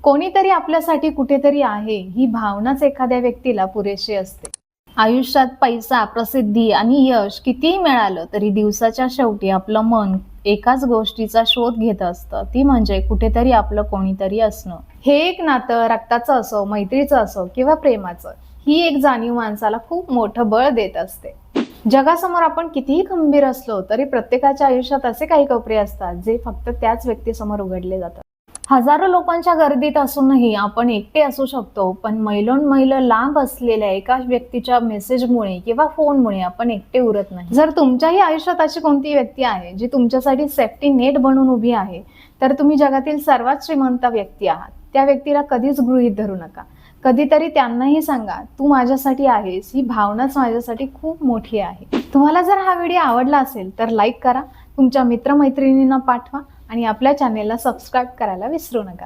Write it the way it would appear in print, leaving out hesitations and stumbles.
कोणीतरी आपल्यासाठी कुठेतरी आहे ही भावनाच एखाद्या व्यक्तीला पुरेशी असते। आयुष्यात पैसा, प्रसिद्धी आणि यश कितीही मिळालं तरी दिवसाच्या शेवटी आपलं मन एकाच गोष्टीचा शोध घेत असतं, ती म्हणजे कुठेतरी आपलं कोणीतरी असणं। हे एक नातं रक्ताचं असो, मैत्रीचं असो किंवा प्रेमाचं, ही एक जाणीव माणसाला खूप मोठं बळ देत असते। जगासमोर आपण कितीही खंबीर असलो तरी प्रत्येकाच्या आयुष्यात असे काही कोपरे असतात जे फक्त त्याच व्यक्तीसमोर उघडले जातात। हजारो लोकांच्या गर्दीत असूनही आपण एकटे असू शकतो, पण मैलोन लांब असलेल्या एका व्यक्तीच्या मेसेजमुळे किंवा फोनमुळे आपण एकटे उरत नाही। जर तुमच्याही आयुष्यात अशी कोणती व्यक्ती आहे जी तुमच्यासाठी सेफ्टी नेट बनून उभी आहे, तर तुम्ही जगातील सर्वात श्रीमंत व्यक्ती आहात। त्या व्यक्तीला कधीच गृहीत धरू नका। कधीतरी त्यांनाही सांगा, तू माझ्यासाठी आहेस, ही भावनाच माझ्यासाठी खूप मोठी आहे। तुम्हाला जर हा व्हिडिओ आवडला असेल तर लाईक करा, तुमच्या मित्रमैत्रिणींना पाठवा आणि आपल्या चॅनेलला सबस्क्राईब करायला विसरू नका।